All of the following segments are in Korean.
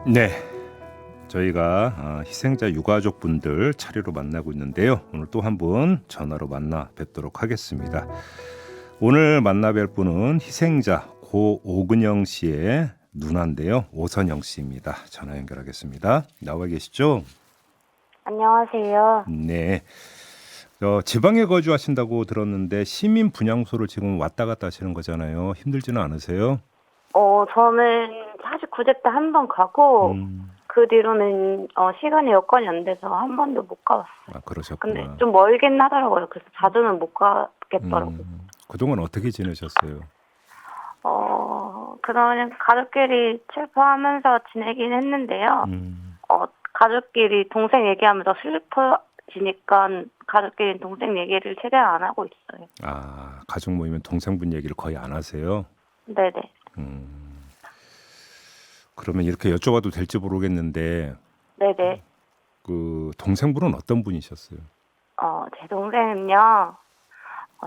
네, 저희가 희생자 유가족분들 차례로 만나고 있는데요. 오늘 또 한 분 전화로 만나 뵙도록 하겠습니다. 오늘 만나 뵐 분은 희생자 고 오근영 씨의 누나인데요. 오선영 씨입니다. 전화 연결하겠습니다. 나와 계시죠? 안녕하세요. 네. 지방에 거주하신다고 들었는데 시민 분향소를 지금 왔다 갔다 하시는 거잖아요. 힘들지는 않으세요? 저는 49제 때 한 번 가고, 음, 그 뒤로는, 시간이 여건이 안 돼서 한 번도 못 가봤어요. 근데 그러셨구나. 좀 멀긴 하더라고요. 그래서 자주는 못 가겠더라고요. 그동안 어떻게 지내셨어요? 그동안 가족끼리 슬퍼하면서 지내긴 했는데요. 음. 가족끼리 동생 얘기하면서 슬퍼지니까 가족끼리 동생 얘기를 최대한 안 하고 있어요. 가족 모이면 동생분 얘기를 거의 안 하세요? 네네. 음, 그러면 이렇게 여쭤봐도 될지 모르겠는데 네네. 그 동생분은 어떤 분이셨어요? 제 동생은요,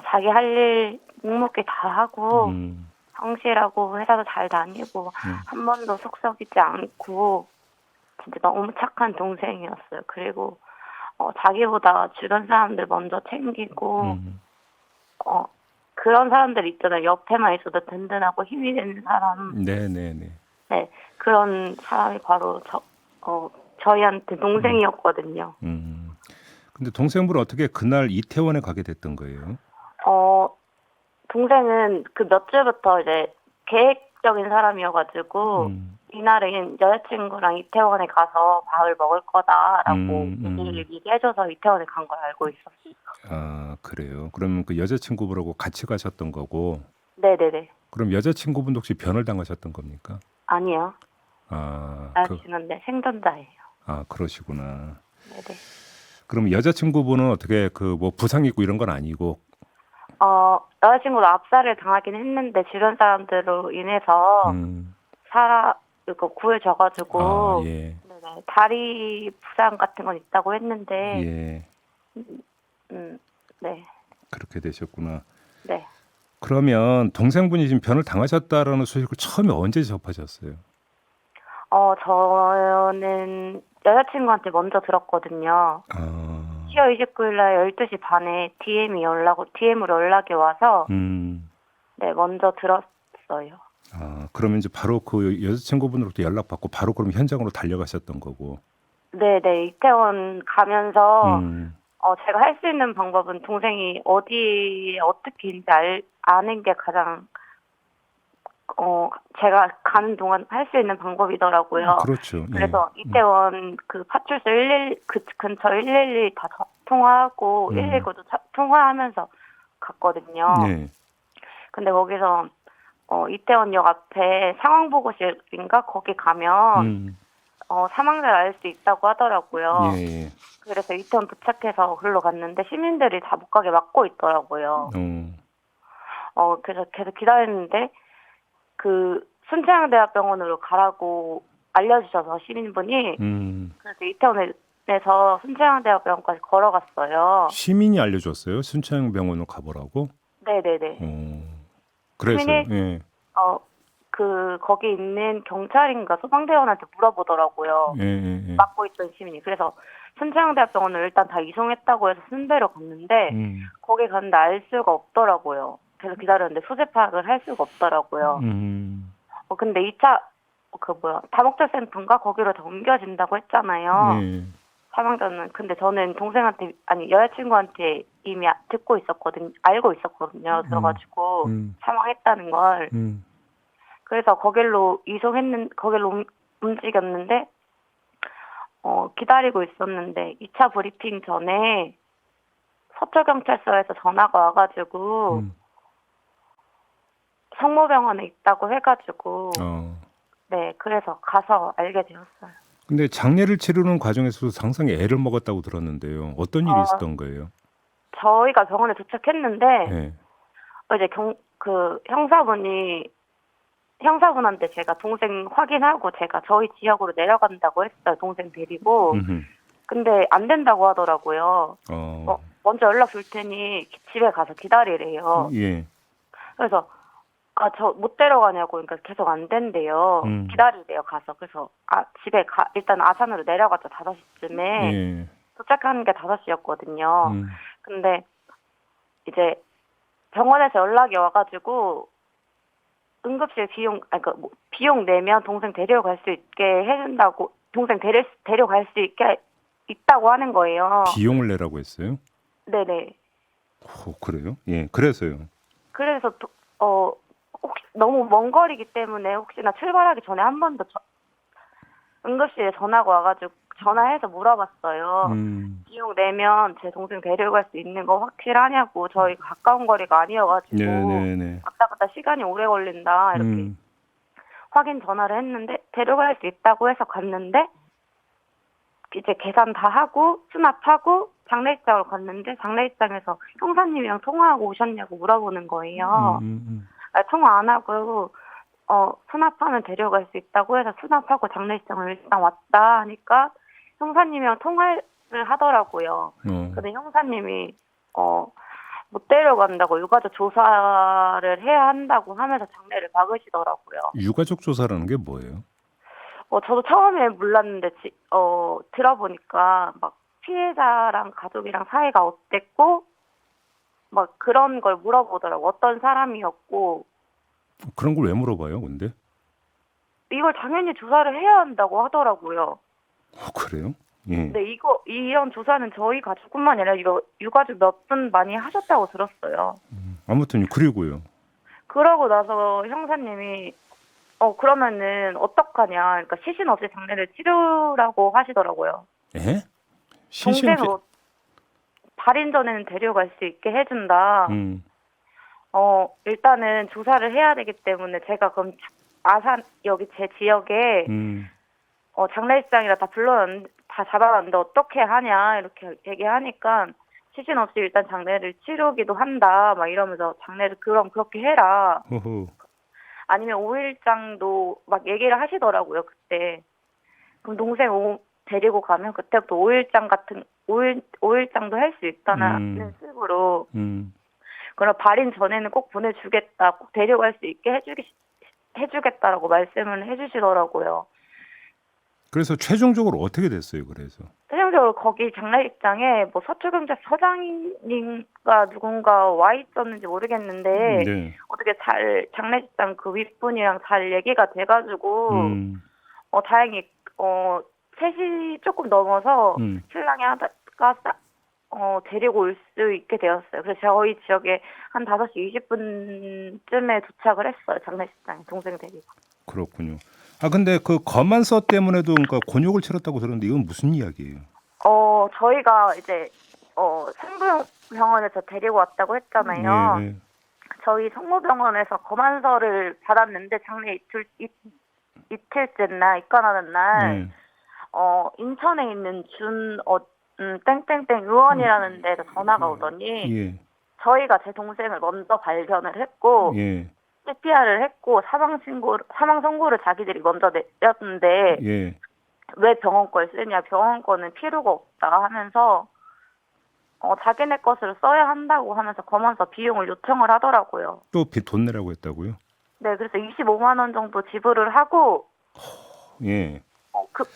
자기 할 일 묵묵히 다 하고, 음, 성실하고 회사도 잘 다니고 음, 한 번도 속 썩이지 않고 진짜 너무 착한 동생이었어요. 그리고 자기보다 주변 사람들 먼저 챙기고 음. 어, 그런 사람들 있잖아요. 옆에만 있어도 든든하고 힘이 되는 사람. 네네네. 네, 그런 사람이 바로 저희한테 음, 동생이었거든요. 음. 근데 동생분은 어떻게 그날 이태원에 가게 됐던 거예요? 어, 동생은 그 몇 주부터 이제 계획적인 사람이어가지고 음, 이날은 여자친구랑 이태원에 가서 밥을 먹을 거다라고 음, 얘기를 미리 해줘서 이태원에 간 걸 알고 있었어요. 그래요. 그럼 그 여자친구분하고 같이 가셨던 거고, 네네네. 그럼 여자친구분도 혹시 변을 당하셨던 겁니까? 아니요. 아, 그, 여자친구인데 생존자예요. 그러시구나. 네네. 그럼 여자친구분은 어떻게 그 뭐 부상 있고 이런 건 아니고, 여자친구도 압살을 당하긴 했는데 주변 사람들로 인해서 음, 이거 구해져가지고 예, 네네. 다리 부상 같은 건 있다고 했는데 예, 음, 네. 그렇게 되셨구나. 네. 그러면 동생분이 지금 변을 당하셨다라는 소식을 처음에 언제 접하셨어요? 저는 여자친구한테 먼저 들었거든요. 아, 10월 29일 날 12시 반에 DM으로 연락이 와서, 음, 네, 먼저 들었어요. 그러면 이제 바로 그 여자친구분으로부터 연락받고 바로 그럼 현장으로 달려가셨던 거고, 네네, 이태원 가면서, 음, 제가 할 수 있는 방법은 동생이 어디에 어떻게 있는지 아는 게 가장, 제가 가는 동안 할 수 있는 방법이더라고요. 그렇죠, 예, 그래서 이태원 그 파출소 111, 그 근처 112 다 통화하고 음, 119도 통화하면서 갔거든요. 예, 근데 거기서 이태원역 앞에 상황보고실인가 거기 가면 음, 사망자를 알 수 있다고 예, 하더라고요. 예, 그래서 이태원 도착해서 글로 갔는데 시민들이 다 못 가게 막고 있더라고요. 그래서 계속 기다렸는데 그 순천향대학병원으로 가라고 알려주셔서 시민분이 음. 그래서 이태원에서 순천향대학병원까지 걸어갔어요. 시민이 알려줬어요? 순천병원으로 가보라고? 네네네. 어, 그래서요. 시민이 예, 거기 있는 경찰인가 소방대원한테 물어보더라고요. 예, 예, 예. 맡고 있던 시민이. 그래서 순천향대학병원을 일단 다 이송했다고 해서 순대로 갔는데 음, 거기 갔는데 알 수가 없더라고요. 계속 기다렸는데 소재 파악을 할 수가 없더라고요. 음, 근데 2차 다목적 센터인가 거기로 더 옮겨진다고 했잖아요. 예, 사망자는. 근데 저는 여자친구한테 이미 듣고 있었거든요. 알고 있었거든요. 음, 그래가지고 음, 사망했다는 걸. 음, 그래서 거길로 움직였는데 기다리고 있었는데 2차 브리핑 전에 서초경찰서에서 전화가 와가지고 음. 성모병원에 있다고 해가지고 어. 네, 그래서 가서 알게 되었어요. 근데 장례를 치르는 과정에서도 상당히 애를 먹었다고 들었는데요. 어떤 일이 어, 있었던 거예요? 저희가 병원에 도착했는데 예, 이제 그 형사분한테 제가 동생 확인하고 제가 저희 지역으로 내려간다고 했어요. 동생 데리고. 음, 근데 안 된다고 하더라고요. 어, 먼저 연락 줄 테니 집에 가서 기다리래요. 예, 그래서 저 못 데려가냐고, 그러니까 계속 안 된대요. 기다리래요, 가서. 그래서, 집에 일단 아산으로 내려갔죠, 5시쯤에. 예. 도착하는 게 5시였거든요. 음. 근데, 이제, 병원에서 연락이 와가지고, 응급실 비용 내면 동생 데려갈 수 있게 해준다고, 동생 데려갈 수 있게 있다고 하는 거예요. 비용을 내라고 했어요? 네네. 그래요? 예. 그래서요. 그래서, 혹시 너무 먼 거리기 때문에 혹시나 출발하기 전에 한 번 더 응급실에 전화가 와가지고 전화해서 물어봤어요. 비용 내면 제 동생 데려갈 수 있는 거 확실하냐고. 저희 가까운 거리가 아니어가지고 네네네. 왔다 갔다 시간이 오래 걸린다 이렇게 확인 전화를 했는데 데려갈 수 있다고 해서 갔는데 이제 계산 다 하고 수납하고 장례식장을 갔는데 장례식장에서 형사님이랑 통화하고 오셨냐고 물어보는 거예요. 통화 안 하고 수납하면 데려갈 수 있다고 해서 수납하고 장례식장을 일단 왔다 하니까 형사님이랑 통화를 하더라고요. 근데 형사님이 못 데려간다고 유가족 조사를 해야 한다고 하면서 장례를 막으시더라고요. 유가족 조사라는 게 뭐예요? 저도 처음에 몰랐는데 들어보니까 막 피해자랑 가족이랑 사이가 어땠고 막 그런 걸 물어보더라고. 어떤 사람이었고. 그런 걸 왜 물어봐요, 근데? 이걸 당연히 조사를 해야 한다고 하더라고요. 그래요? 예. 근데 이런 조사는 저희 가족뿐만 아니라 이거 유가족 몇 분 많이 하셨다고 들었어요. 아무튼 그리고요. 그러고 나서 형사님이 그러면은 어떡하냐. 그러니까 시신 없이 장례를 치르라고 하시더라고요. 예? 시신 동생을 발인 전에는 데려갈 수 있게 해준다. 일단은 조사를 해야 되기 때문에 제가 그럼 아산 여기 제 지역에 장례식장이라 다 잡아놨는데 어떻게 하냐 이렇게 얘기하니까 시신 없이 일단 장례를 치르기도 한다 막 이러면서 장례를 그럼 그렇게 해라. 아니면 5일장도 막 얘기를 하시더라고요 그때. 그럼 동생 데리고 가면 그때부터 5일장도 할 수 있다는 식으로. 그럼 발인 전에는 꼭 보내주겠다, 꼭 데려갈 수 있게 해주겠다라고 말씀을 해주시더라고요. 그래서 최종적으로 어떻게 됐어요? 그래서 최종적으로 거기 장례식장에 뭐 서초경찰 서장님과 누군가 와 있었는지 모르겠는데 네. 어떻게 잘 장례식장 그 윗분이랑 잘 얘기가 돼가지고 다행히 셋이 조금 넘어서 신랑이 하다가 데리고 올 수 있게 되었어요. 그래서 저희 지역에 한 5시 20분쯤에 도착을 했어요. 장례식장에 동생 데리고. 그렇군요. 근데 그 검안서 때문에도 그러니까 곤욕을 치렀다고 들었는데 이건 무슨 이야기예요? 저희가 이제 성모병원에서 데리고 왔다고 했잖아요. 예. 저희 성모병원에서 검안서를 받았는데 장례 이틀째 날 입관하는 날 인천에 있는 땡땡땡 의원이라는 데서 전화가 오더니 저희가 제 동생을 먼저 발견을 했고 CPR을 했고 사망 선고를 자기들이 먼저 내렸는데 왜 병원 걸 쓰냐, 병원 거는 필요가 없다 하면서 자기네 것을 써야 한다고 하면서 검안서 비용을 요청을 하더라고요. 또 돈 내라고 했다고요? 네, 그래서 25만 원 정도 지불을 하고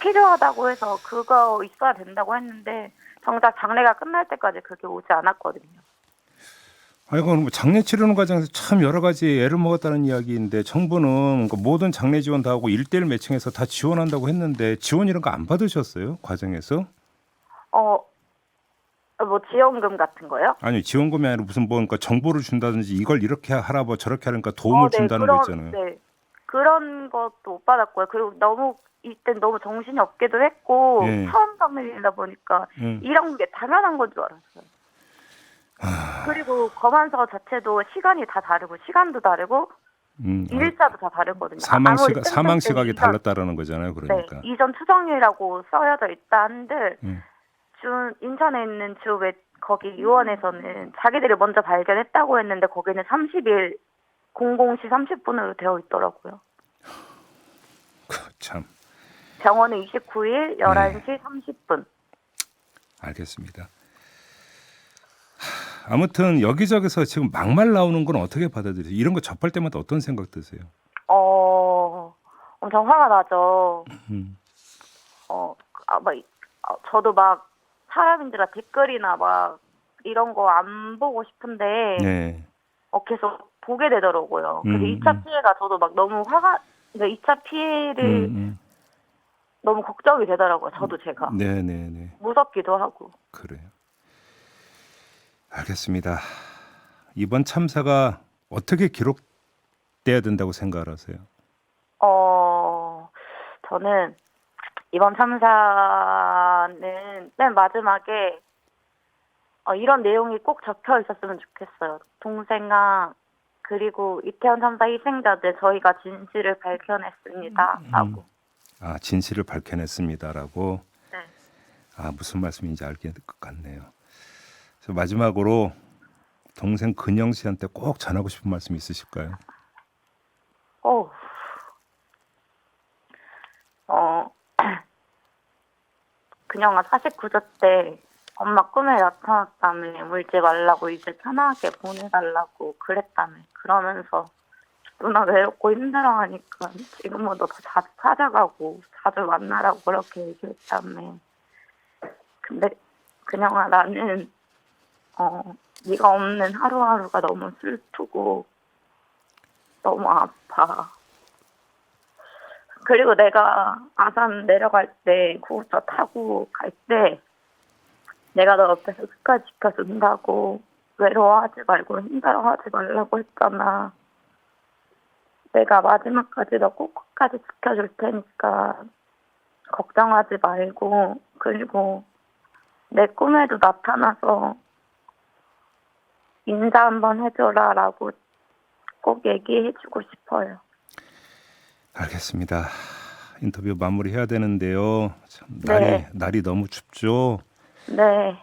필요하다고 해서 그거 있어야 된다고 했는데 정작 장례가 끝날 때까지 그게 오지 않았거든요. 이건 뭐 장례 치르는 과정에서 참 여러 가지 애를 먹었다는 이야기인데 정부는 모든 장례 지원 다 하고 1:1 매칭해서 다 지원한다고 했는데 지원 이런 거 안 받으셨어요? 과정에서? 뭐 지원금 같은 거요? 아니 지원금이 아니라 무슨 그러니까 정보를 준다든지 이걸 이렇게 하라 뭐 저렇게 하니까 도움을 준다는 거 있잖아요. 네, 그런 것도 못 받았고요. 그리고 이땐 너무 정신이 없기도 했고 처음 장례이다 보니까 이런 게 당연한 건 줄 알았어요. 그리고 검안서 자체도 시간이 다 다르고 시간도 다르고 일자도 다 다르거든요. 사망 시각이 달랐다라는 거잖아요. 그러니까. 네, 이전 추정이라고 써여져 있다 한들 인천에 있는 거기 의원에서는 자기들이 먼저 발견했다고 했는데 거기는 30일 00시 30분으로 되어 있더라고요. 참. 병원은 29일 11시 30분. 알겠습니다. 아무튼 여기저기서 지금 막말 나오는 건 어떻게 받아들이세요? 이런 거 접할 때마다 어떤 생각 드세요? 엄청 화가 나죠. 음, 저도 막 사람인들아 댓글이나 막 이런 거 안 보고 싶은데 네. 계속 보게 되더라고요. 그래서 음, 2차 피해가 저도 막 너무 그러니까 2차 피해를 너무 걱정이 되더라고요. 저도 제가 네네네. 무섭기도 하고. 그래요. 알겠습니다. 이번 참사가 어떻게 기록돼야 된다고 생각하세요? 저는 이번 참사는 맨 마지막에 이런 내용이 꼭 적혀 있었으면 좋겠어요. 동생아, 그리고 이태원 참사 희생자들 저희가 진실을 밝혀냈습니다. 라고. 아, 진실을 밝혀냈습니다라고. 네. 아, 무슨 말씀인지 알게 될 것 같네요. 그래서 마지막으로 동생 근영 씨한테 꼭 전하고 싶은 말씀 있으실까요? 어, 그녀가 49조 때 엄마 꿈에 나타났다며 울지 말라고 이제 편하게 보내달라고 그랬다며 그러면서 누나 외롭고 힘들어하니까 지금보다 더 자주 찾아가고 자주 만나라고 그렇게 얘기했다며. 근데 그녀가 나는 네가 없는 하루하루가 너무 슬프고 너무 아파. 그리고 내가 아산 내려갈 때 구급차 타고 갈 때 내가 너 옆에서 끝까지 지켜준다고 외로워하지 말고 힘들어하지 말라고 했잖아. 내가 마지막까지 너 끝까지 지켜줄 테니까 걱정하지 말고 그리고 내 꿈에도 나타나서 인사 한번 해줘라 라고 꼭 얘기해주고 싶어요. 알겠습니다. 인터뷰 마무리해야 되는데요. 참 네. 날이 너무 춥죠. 네.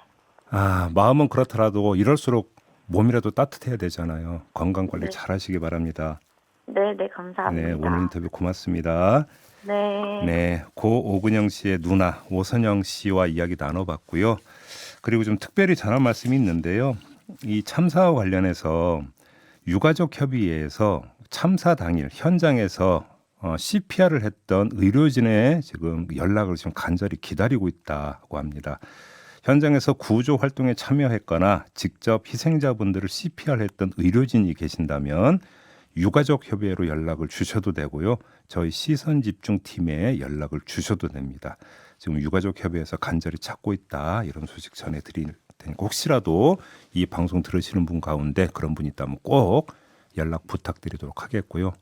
아, 마음은 그렇더라도 이럴수록 몸이라도 따뜻해야 되잖아요. 건강 관리 네. 잘 하시기 바랍니다. 네, 네, 감사합니다. 오늘 인터뷰 고맙습니다. 네. 네, 고 오근영 씨의 누나 오선영 씨와 이야기 나눠봤고요. 그리고 좀 특별히 전할 말씀이 있는데요. 이 참사와 관련해서 유가족 협의회에서 참사 당일 현장에서 CPR을 했던 의료진의 지금 연락을 지금 간절히 기다리고 있다고 합니다. 현장에서 구조 활동에 참여했거나 직접 희생자분들을 CPR 했던 의료진이 계신다면 유가족 협의회로 연락을 주셔도 되고요. 저희 시선 집중 팀에 연락을 주셔도 됩니다. 지금 유가족 협의회에서 간절히 찾고 있다 이런 소식 전해드릴 테니까 혹시라도 이 방송 들으시는 분 가운데 그런 분이 있다면 꼭 연락 부탁드리도록 하겠고요.